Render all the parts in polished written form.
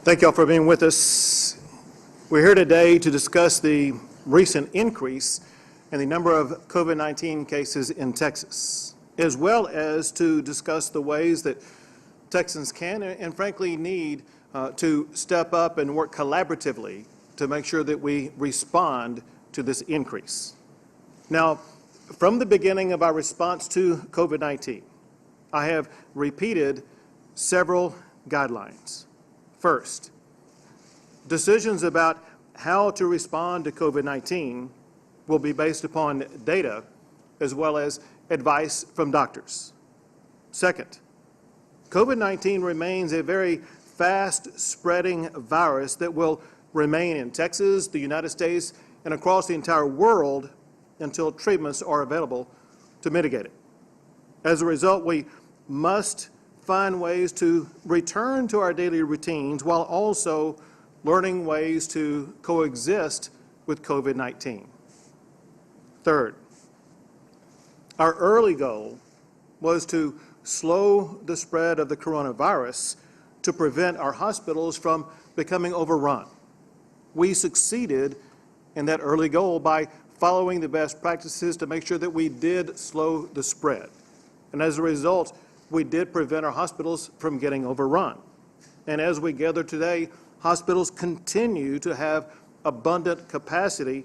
Thank you all for being with us. We're here today to discuss the recent increase in the number of COVID-19 cases in Texas, as well as to discuss the ways that Texans can and frankly need to step up and work collaboratively to make sure that we respond to this increase. Now, from the beginning of our response to COVID-19, I have repeated several guidelines. First, decisions about how to respond to COVID-19 will be based upon data as well as advice from doctors. Second, COVID-19 remains a very fast-spreading virus that will remain in Texas, the United States, and across the entire world until treatments are available to mitigate it. As a result, we must find ways to return to our daily routines while also learning ways to coexist with COVID-19. Third, our early goal was to slow the spread of the coronavirus to prevent our hospitals from becoming overrun. We succeeded in that early goal by following the best practices to make sure that we did slow the spread. And as a result, we did prevent our hospitals from getting overrun. And as we gather today, hospitals continue to have abundant capacity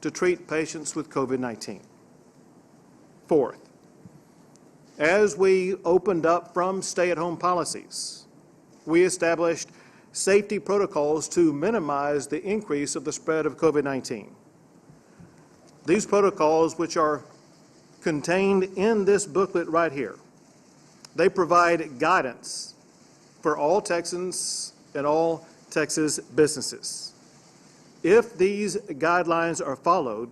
to treat patients with COVID-19. Fourth, as we opened up from stay-at-home policies, we established safety protocols to minimize the increase of the spread of COVID-19. These protocols, which are contained in this booklet right here, they provide guidance for all Texans and all Texas businesses. If these guidelines are followed,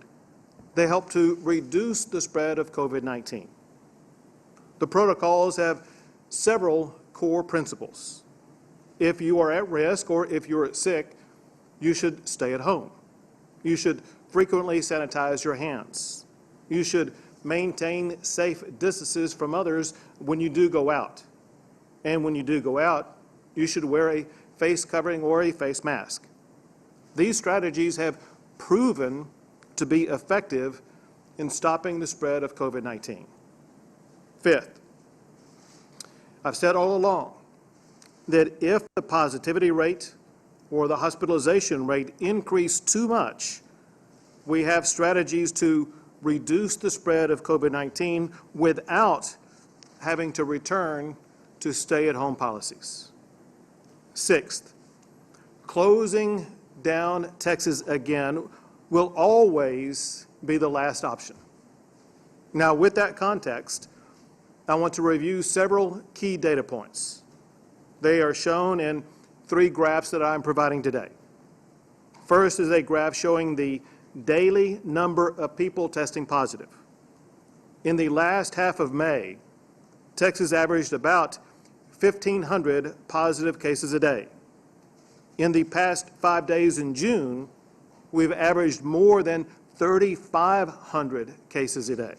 they help to reduce the spread of COVID-19. The protocols have several core principles. If you are at risk or if you're sick, you should stay at home. You should frequently sanitize your hands. You should maintain safe distances from others when you do go out. And when you do go out, you should wear a face covering or a face mask. These strategies have proven to be effective in stopping the spread of COVID-19. Fifth, I've said all along that if the positivity rate or the hospitalization rate increase too much, we have strategies to reduce the spread of COVID-19 without having to return to stay-at-home policies. Sixth, closing down Texas again will always be the last option. Now, with that context, I want to review several key data points. They are shown in three graphs that I'm providing today. First is a graph showing the daily number of people testing positive. In the last half of May, Texas averaged about 1,500 positive cases a day. In the past 5 days in June, we've averaged more than 3,500 cases a day.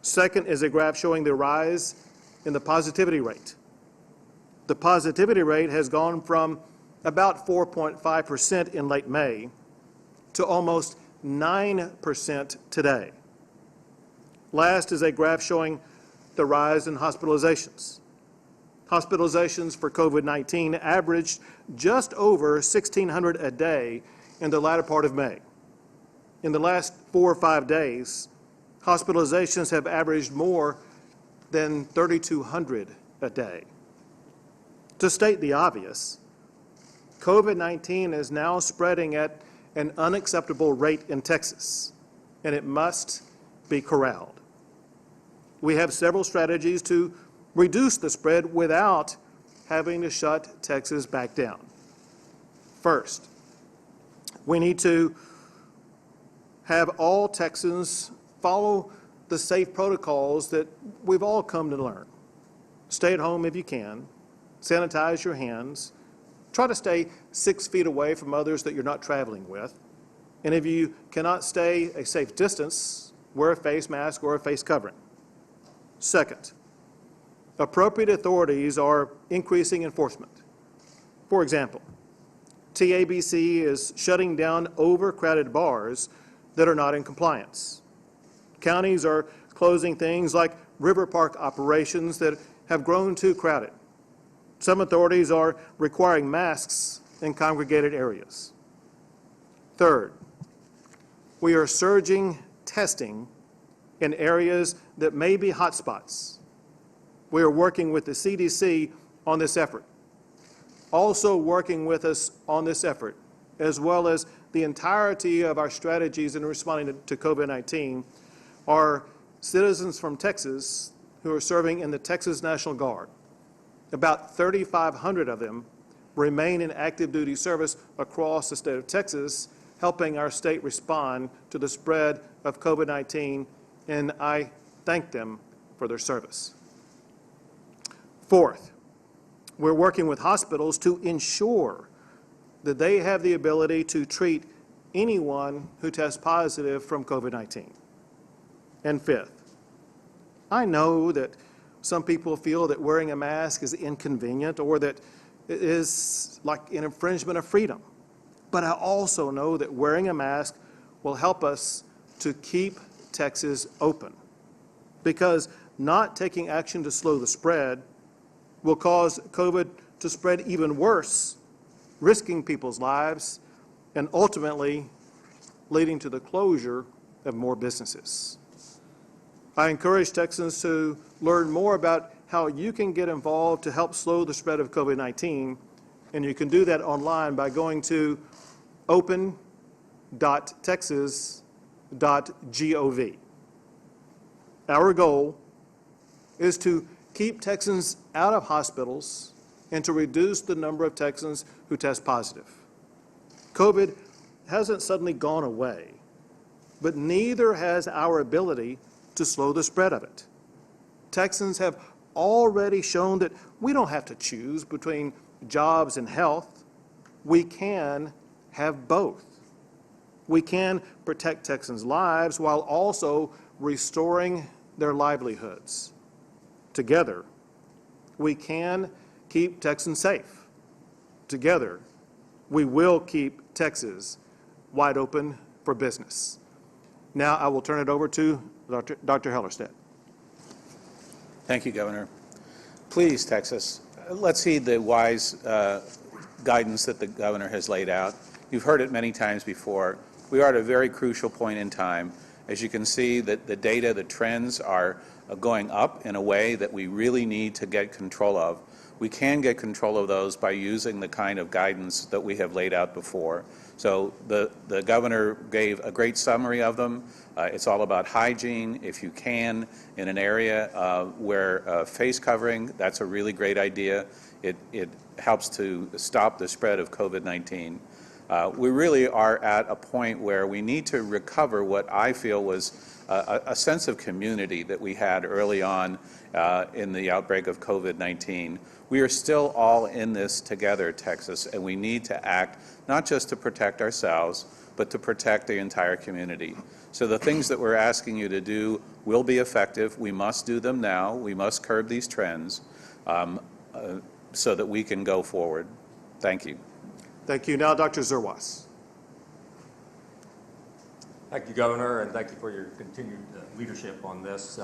Second is a graph showing the rise in the positivity rate. The positivity rate has gone from about 4.5% in late May to almost 9% today. Last is a graph showing the rise in hospitalizations. Hospitalizations for COVID-19 averaged just over 1,600 a day in the latter part of May. In the last 4 or 5 days, hospitalizations have averaged more than 3,200 a day. To state the obvious, COVID-19 is now spreading at an unacceptable rate in Texas, and it must be corralled. We have several strategies to reduce the spread without having to shut Texas back down. First, we need to have all Texans follow the safe protocols that we've all come to learn. Stay at home if you can, sanitize your hands, try to stay 6 feet away from others that you're not traveling with, and if you cannot stay a safe distance, wear a face mask or a face covering. Second, appropriate authorities are increasing enforcement. For example, TABC is shutting down overcrowded bars that are not in compliance. Counties are closing things like river park operations that have grown too crowded. Some authorities are requiring masks in congregated areas. Third, we are surging testing in areas that may be hotspots. We are working with the CDC on this effort. Also working with us on this effort, as well as the entirety of our strategies in responding to COVID-19, are citizens from Texas who are serving in the Texas National Guard. About 3,500 of them remain in active duty service across the state of Texas, helping our state respond to the spread of COVID-19, and I thank them for their service. Fourth, we're working with hospitals to ensure that they have the ability to treat anyone who tests positive from COVID-19. And fifth, I know that some people feel that wearing a mask is inconvenient or that it is like an infringement of freedom. But I also know that wearing a mask will help us to keep Texas open, because not taking action to slow the spread will cause COVID to spread even worse, risking people's lives and ultimately leading to the closure of more businesses. I encourage Texans to learn more about how you can get involved to help slow the spread of COVID-19, and you can do that online by going to open.texas.gov. Our goal is to keep Texans out of hospitals and to reduce the number of Texans who test positive. COVID hasn't suddenly gone away, but neither has our ability to slow the spread of it. Texans have already shown that we don't have to choose between jobs and health. We can have both. We can protect Texans' lives while also restoring their livelihoods. Together, we can keep Texans safe. Together, we will keep Texas wide open for business. Now I will turn it over to Dr. Hellerstedt. Thank you, Governor. Please, Texas, let's heed the wise guidance that the Governor has laid out. You've heard it many times before. We are at a very crucial point in time. As you can see, that the data, the trends are going up in a way that we really need to get control of. We can get control of those by using the kind of guidance that we have laid out before. So the Governor gave a great summary of them. It's all about hygiene. If you can, in an area where face covering, that's a really great idea. It helps to stop the spread of COVID-19. We really are at a point where we need to recover what I feel was a sense of community that we had early on in the outbreak of COVID-19. We are still all in this together, Texas, and we need to act not just to protect ourselves, but to protect the entire community. So the things that we're asking you to do will be effective. We must do them now. We must curb these trends so that we can go forward. Thank you. Thank you. Now, Dr. Zerwas. Thank you, Governor, and thank you for your continued leadership on this.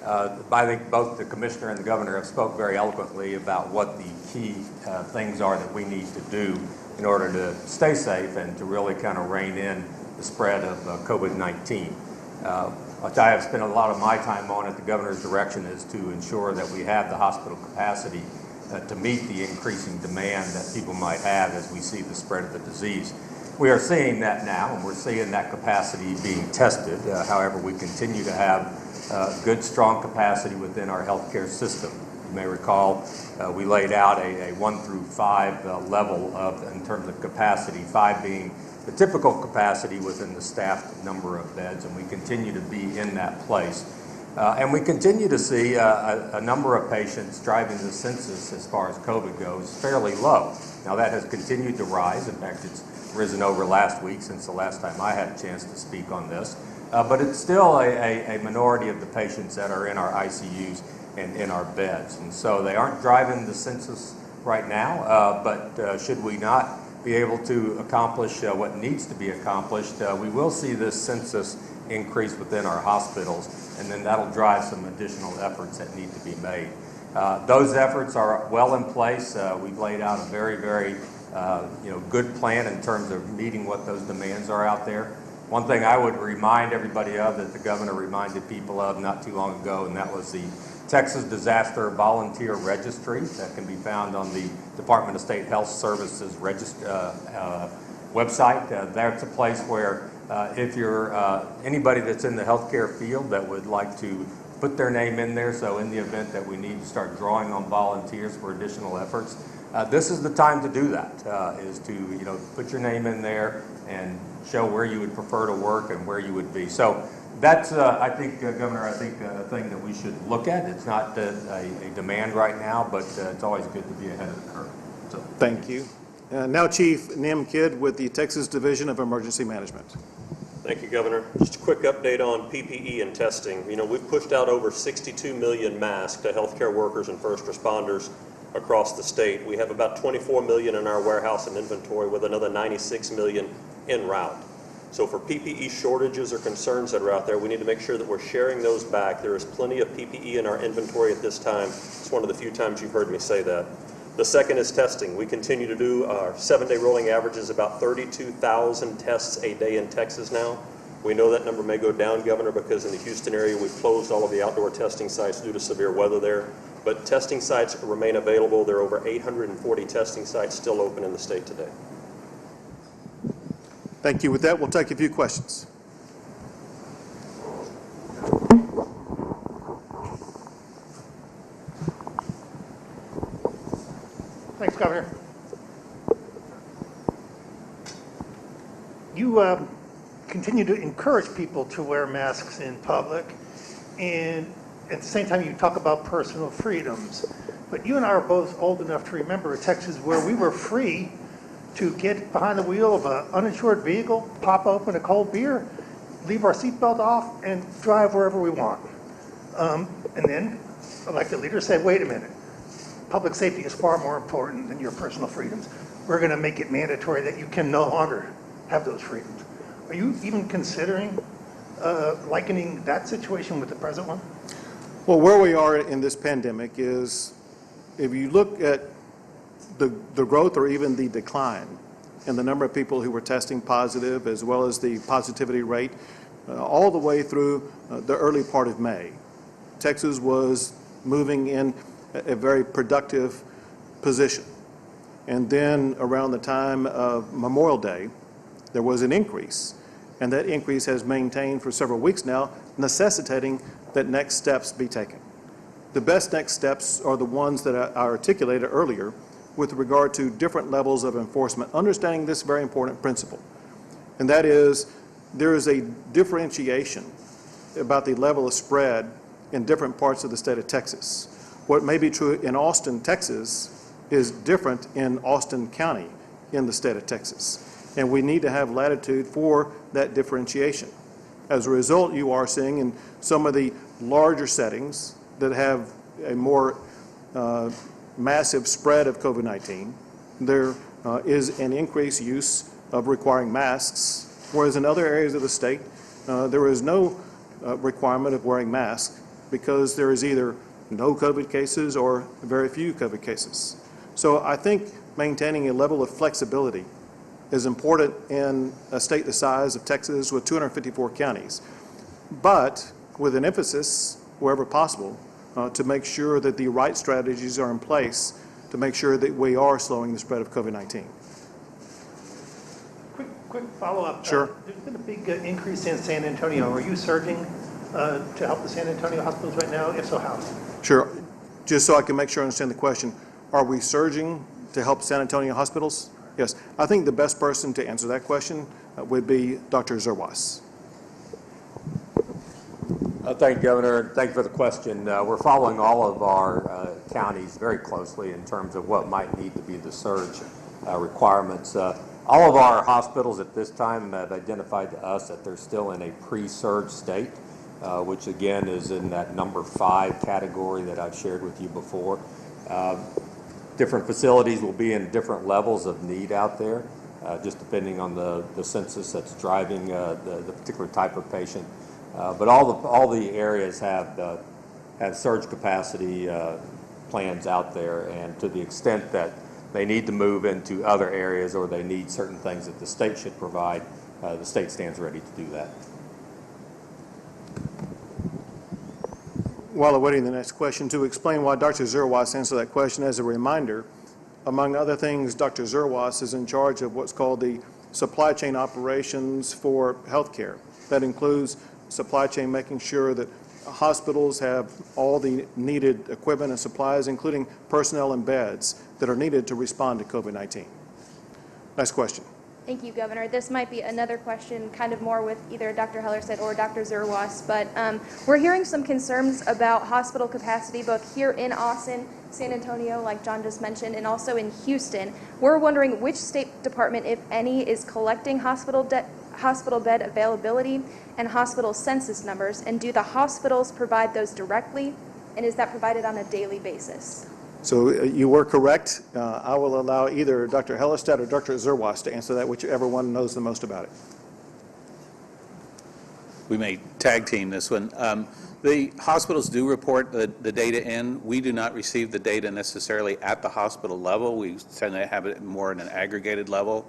I think both the Commissioner and the Governor have spoke very eloquently about what the key things are that we need to do in order to stay safe and to really kind of rein in the spread of COVID-19. Which I have spent a lot of my time on at the Governor's direction is to ensure that we have the hospital capacity to meet the increasing demand that people might have as we see the spread of the disease. We are seeing that now, and we're seeing that capacity being tested. However, we continue to have good, strong capacity within our healthcare system. You may recall we laid out a 1 through 5 level in terms of capacity, 5 being the typical capacity within the staffed number of beds, and we continue to be in that place. And we continue to see a number of patients driving the census as far as COVID goes fairly low. Now that has continued to rise. In fact, it's risen over last week since the last time I had a chance to speak on this. But it's still a minority of the patients that are in our ICUs and in our beds. And so they aren't driving the census right now, but should we not be able to accomplish what needs to be accomplished, we will see this census increase within our hospitals, and then that'll drive some additional efforts that need to be made. Those efforts are well in place. We've laid out a very, very good plan in terms of meeting what those demands are out there. One thing I would remind everybody of that the governor reminded people of not too long ago, and that was the Texas Disaster Volunteer Registry that can be found on the Department of State Health Services website. That's a place where if you're anybody that's in the healthcare field that would like to put their name in there, so in the event that we need to start drawing on volunteers for additional efforts, this is the time to do that, is to put your name in there and show where you would prefer to work and where you would be. So that's, I think, Governor, a thing that we should look at. It's not a demand right now, but it's always good to be ahead of the curve. So, Thank you. Now Chief Nim Kidd with the Texas Division of Emergency Management. Thank you, Governor. Just a quick update on PPE and testing. We've pushed out over 62 million masks to healthcare workers and first responders across the state. We have about 24 million in our warehouse and inventory with another 96 million en route. So for PPE shortages or concerns that are out there, we need to make sure that we're sharing those back. There is plenty of PPE in our inventory at this time. It's one of the few times you've heard me say that. The second is testing. We continue to do our 7-day rolling averages, about 32,000 tests a day in Texas now. We know that number may go down, Governor, because in the Houston area we've closed all of the outdoor testing sites due to severe weather there. But testing sites remain available. There are over 840 testing sites still open in the state today. Thank you. With that, we'll take a few questions. Thanks, Governor. You continue to encourage people to wear masks in public, and at the same time you talk about personal freedoms. But you and I are both old enough to remember a Texas where we were free to get behind the wheel of an uninsured vehicle, pop open a cold beer, leave our seatbelt off, and drive wherever we want. And then elected leaders said, wait a minute, public safety is far more important than your personal freedoms. We're going to make it mandatory that you can no longer have those freedoms. Are you even considering likening that situation with the present one? Well, where we are in this pandemic is, if you look at the growth or even the decline in the number of people who were testing positive, as well as the positivity rate, all the way through the early part of May, Texas was moving in a very productive position. And then around the time of Memorial Day, there was an increase. And that increase has maintained for several weeks now, necessitating that next steps be taken. The best next steps are the ones that I articulated earlier with regard to different levels of enforcement, understanding this very important principle. And that is, there is a differentiation about the level of spread in different parts of the state of Texas. What may be true in Austin, Texas, is different in Austin County in the state of Texas. And we need to have latitude for that differentiation. As a result, you are seeing in some of the larger settings that have a more massive spread of COVID-19, there is an increased use of requiring masks, whereas in other areas of the state, there is no requirement of wearing masks because there is either no COVID cases or very few COVID cases. So I think maintaining a level of flexibility is important in a state the size of Texas with 254 counties, but with an emphasis, wherever possible, to make sure that the right strategies are in place to make sure that we are slowing the spread of COVID-19. Quick follow-up. Sure. There's been a big increase in San Antonio. Are you surging to help the San Antonio hospitals right now? If so, how? Sure. Just so I can make sure I understand the question, are we surging to help San Antonio hospitals? Yes. I think the best person to answer that question would be Dr. Zerwas. Thank you, Governor. Thank you for the question. We're following all of our counties very closely in terms of what might need to be the surge requirements. All of our hospitals at this time have identified to us that they're still in a pre-surge state, which again is in that number 5 category that I've shared with you before. Different facilities will be in different levels of need out there, just depending on the census that's driving the particular type of patient. But all the areas have surge capacity plans out there, and to the extent that they need to move into other areas or they need certain things that the state should provide, the state stands ready to do that. While awaiting the next question, to explain why Dr. Zerwas answered that question, as a reminder, among other things, Dr. Zerwas is in charge of what's called the supply chain operations for healthcare. That includes supply chain, making sure that hospitals have all the needed equipment and supplies, including personnel and beds that are needed to respond to COVID-19. Next question. Thank you, Governor. This might be another question kind of more with either Dr. Hellerstedt or Dr. Zerwas, but we're hearing some concerns about hospital capacity both here in Austin, San Antonio, like John just mentioned, and also in Houston. We're wondering which state department, if any, is collecting hospital bed availability and hospital census numbers, and do the hospitals provide those directly, and is that provided on a daily basis? So you were correct. I will allow either Dr. Hellerstedt or Dr. Zerwas to answer that, whichever one knows the most about it. We may tag team this one. The hospitals do report the data in. We do not receive the data necessarily at the hospital level. We tend to have it more at an aggregated level.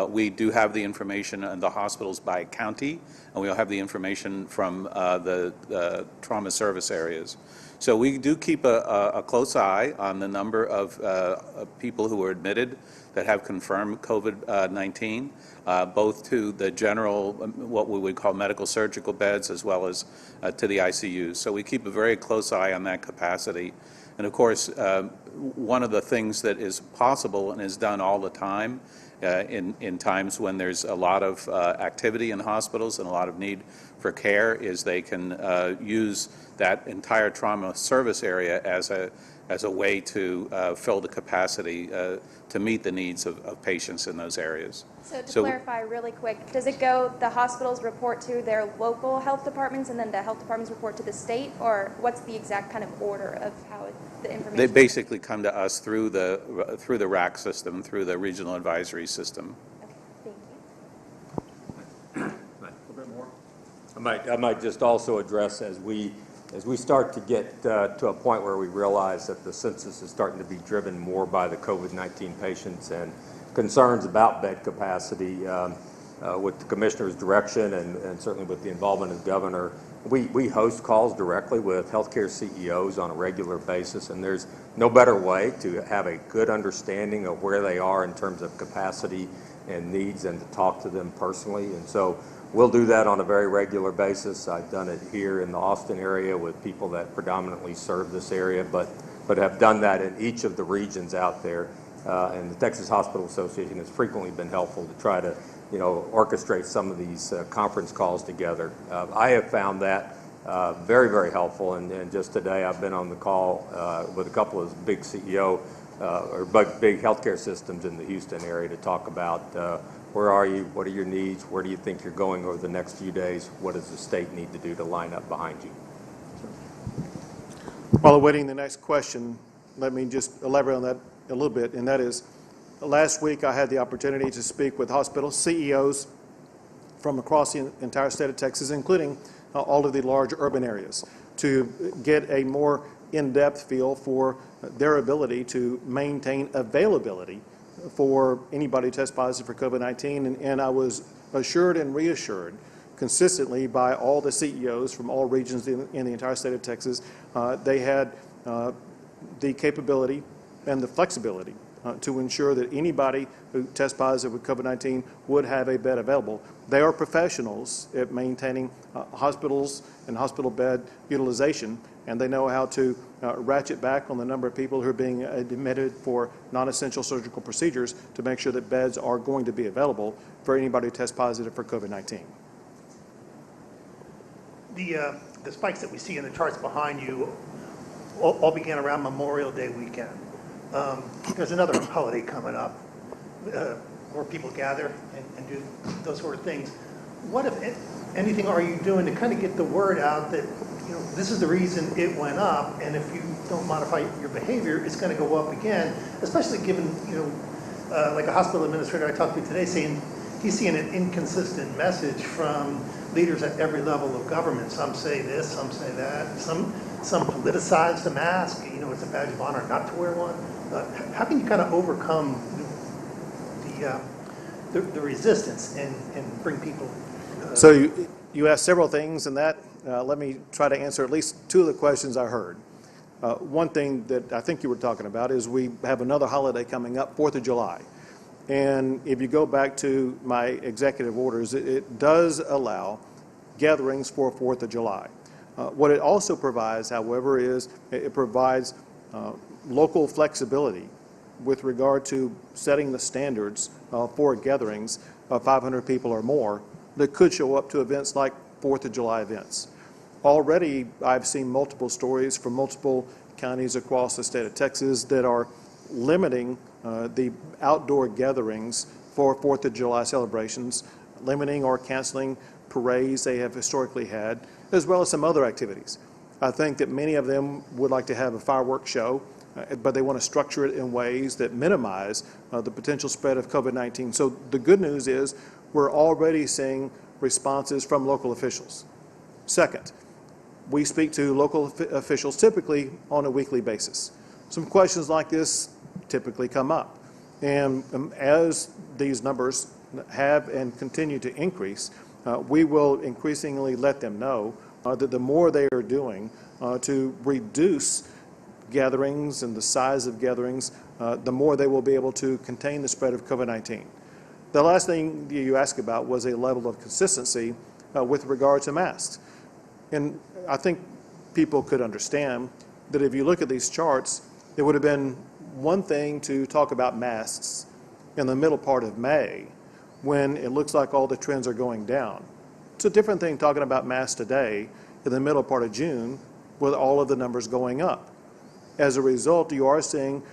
We do have the information on the hospitals by county, and we'll have the information from the trauma service areas. So we do keep a close eye on the number of people who are admitted that have confirmed COVID-19, both to the general, what we would call medical surgical beds, as well as to the ICUs. So we keep a very close eye on that capacity. And of course, one of the things that is possible and is done all the time in times when there's a lot of activity in hospitals and a lot of need for care is they can use that entire trauma service area as a way to fill the capacity to meet the needs of patients in those areas. So to clarify really quick, does it go, the hospitals report to their local health departments and then the health departments report to the state, or what's the exact kind of order of how the information? They basically come to us through the RAC system, through the regional advisory system. Okay, thank you. I might just also address as we start to get to a point where we realize that the census is starting to be driven more by the COVID-19 patients and concerns about bed capacity, with the Commissioner's direction and certainly with the involvement of the Governor, we host calls directly with healthcare CEOs on a regular basis, and there's no better way to have a good understanding of where they are in terms of capacity and needs and to talk to them personally. And so we'll do that on a very regular basis. I've done it here in the Austin area with people that predominantly serve this area, but have done that in each of the regions out there. And the Texas Hospital Association has frequently been helpful to try to, orchestrate some of these conference calls together. I have found that very, very helpful. And just today I've been on the call with a couple of big CEO or big healthcare systems in the Houston area to talk about where are you, what are your needs, where do you think you're going over the next few days, what does the state need to do to line up behind you. While awaiting the next question, let me just elaborate on that a little bit, and that is, last week I had the opportunity to speak with hospital CEOs from across the entire state of Texas, including all of the large urban areas, to get a more in-depth feel for their ability to maintain availability for anybody who tests positive for COVID-19, and I was assured and reassured consistently by all the CEOs from all regions in the entire state of Texas. They had the capability and the flexibility to ensure that anybody who tests positive with COVID-19 would have a bed available. They are professionals at maintaining hospitals and hospital bed utilization, and they know how to ratchet back on the number of people who are being admitted for non-essential surgical procedures to make sure that beds are going to be available for anybody who tests positive for COVID-19. The spikes that we see in the charts behind you all began around Memorial Day weekend. There's another holiday coming up where people gather and do those sort of things. What if anything are you doing to kind of get the word out that, this is the reason it went up, and if you don't modify your behavior, it's going to go up again, especially given, like a hospital administrator I talked to today saying he's seeing an inconsistent message from leaders at every level of government. Some say this, some say that. Some politicize the mask. It's a badge of honor not to wear one. How can you kind of overcome the resistance and bring people? So you asked several things in that. Let me try to answer at least two of the questions I heard. One thing that I think you were talking about is we have another holiday coming up, 4th of July. And if you go back to my executive orders, it does allow gatherings for 4th of July. What it also provides, however, is it provides local flexibility with regard to setting the standards for gatherings of 500 people or more that could show up to events like 4th of July events. Already, I've seen multiple stories from multiple counties across the state of Texas that are limiting the outdoor gatherings for 4th of July celebrations, limiting or canceling parades they have historically had, as well as some other activities. I think that many of them would like to have a fireworks show, but they want to structure it in ways that minimize the potential spread of COVID-19. So the good news is we're already seeing responses from local officials. Second, we speak to local officials typically on a weekly basis. Some questions like this typically come up. And as these numbers have and continue to increase, we will increasingly let them know that the more they are doing to reduce gatherings and the size of gatherings, the more they will be able to contain the spread of COVID-19. The last thing you asked about was a level of consistency with regard to masks. And I think people could understand that if you look at these charts, it would have been one thing to talk about masks in the middle part of May when it looks like all the trends are going down. It's a different thing talking about masks today in the middle part of June with all of the numbers going up. As a result, you are seeing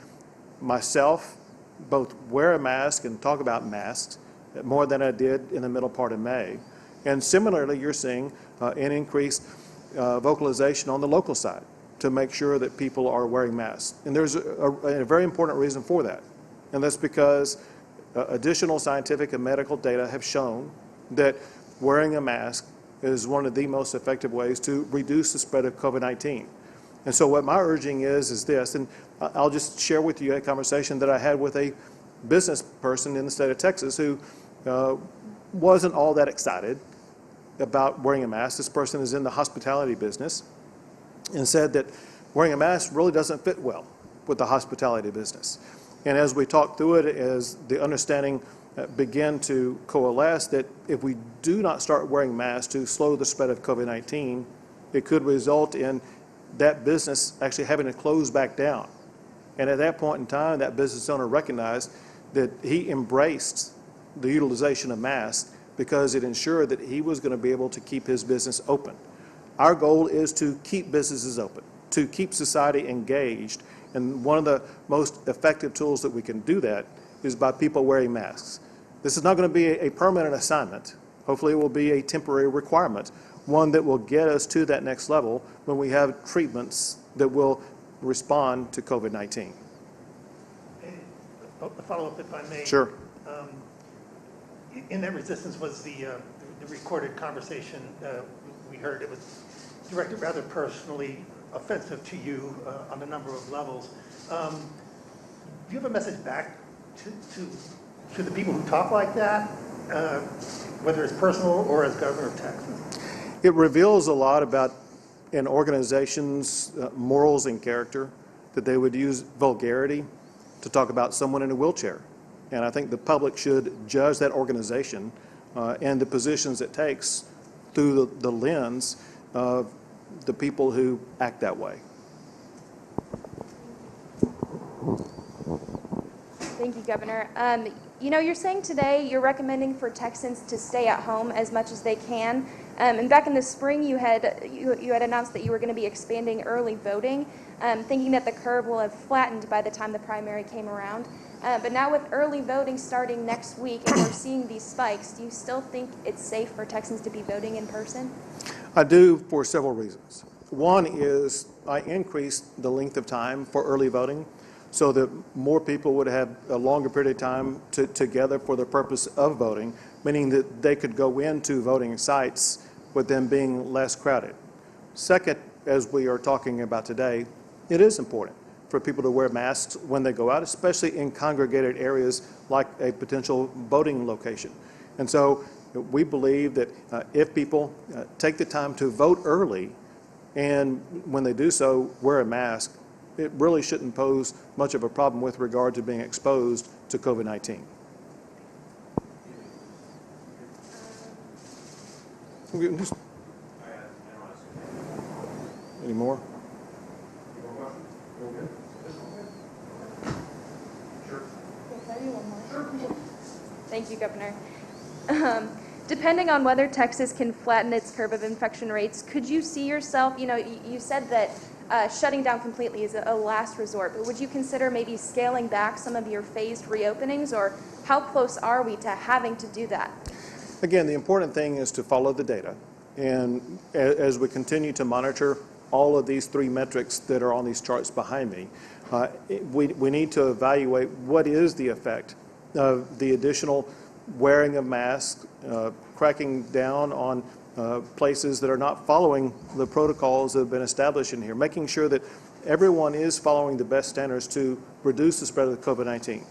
myself both wear a mask and talk about masks more than I did in the middle part of May. And similarly, you're seeing an increased vocalization on the local side to make sure that people are wearing masks. And there's a very important reason for that. And that's because additional scientific and medical data have shown that wearing a mask is one of the most effective ways to reduce the spread of COVID-19. And so what my urging is this, and I'll just share with you a conversation that I had with a business person in the state of Texas who wasn't all that excited about wearing a mask. This person is in the hospitality business and said that wearing a mask really doesn't fit well with the hospitality business. And as we talked through it, as the understanding began to coalesce that if we do not start wearing masks to slow the spread of COVID-19, it could result in that business actually having to close back down. And at that point in time, that business owner recognized that he embraced the utilization of masks because it ensured that he was going to be able to keep his business open. Our goal is to keep businesses open, to keep society engaged, and one of the most effective tools that we can do that is by people wearing masks. This is not going to be a permanent assignment. Hopefully it will be a temporary requirement, one that will get us to that next level when we have treatments that will respond to COVID-19. A follow-up, if I may. Sure. In that resistance was the recorded conversation we heard. It was directed rather personally offensive to you on a number of levels. Do you have a message back to the people who talk like that, whether it's personal or as governor of Texas? It reveals a lot about an organization's morals and character, that they would use vulgarity to talk about someone in a wheelchair. And I think the public should judge that organization and the positions it takes through the lens of the people who act that way. Thank you, Governor. You're saying today you're recommending for Texans to stay at home as much as they can. And back in the spring, you had announced that you were going to be expanding early voting, thinking that the curve will have flattened by the time the primary came around. But now with early voting starting next week and we're seeing these spikes, do you still think it's safe for Texans to be voting in person? I do, for several reasons. One is I increased the length of time for early voting so that more people would have a longer period of time together for the purpose of voting, meaning that they could go into voting sites with them being less crowded. Second, as we are talking about today, it is important for people to wear masks when they go out, especially in congregated areas like a potential voting location. And so we believe that if people take the time to vote early, and when they do so, wear a mask, it really shouldn't pose much of a problem with regard to being exposed to COVID-19. Any more? Thank you, Governor. Depending on whether Texas can flatten its curve of infection rates, could you see yourself, you said that shutting down completely is a last resort, but would you consider maybe scaling back some of your phased reopenings, or how close are we to having to do that? Again, the important thing is to follow the data. And as we continue to monitor all of these three metrics that are on these charts behind me, we need to evaluate what is the effect of the additional wearing of masks, cracking down on places that are not following the protocols that have been established in here, making sure that everyone is following the best standards to reduce the spread of COVID-19.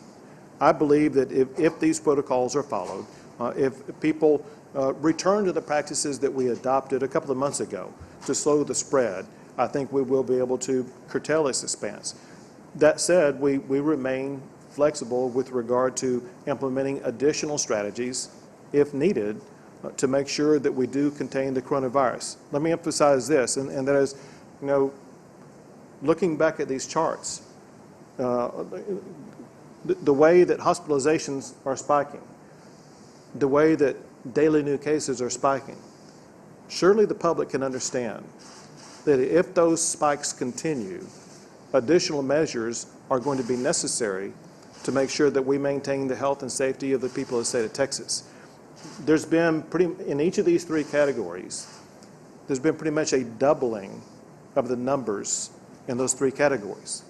I believe that if these protocols are followed, if people return to the practices that we adopted a couple of months ago to slow the spread, I think we will be able to curtail this expanse. That said, we remain flexible with regard to implementing additional strategies, if needed, to make sure that we do contain the coronavirus. Let me emphasize this, and that is, looking back at these charts, the way that hospitalizations are spiking, the way that daily new cases are spiking, surely the public can understand that if those spikes continue, additional measures are going to be necessary to make sure that we maintain the health and safety of the people of the state of Texas. There's been in each of these three categories, there's been pretty much a doubling of the numbers in those three categories.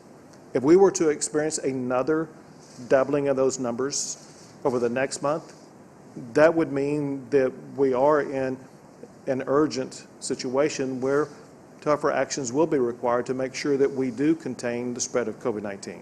If we were to experience another doubling of those numbers over the next month, that would mean that we are in an urgent situation where tougher actions will be required to make sure that we do contain the spread of COVID-19.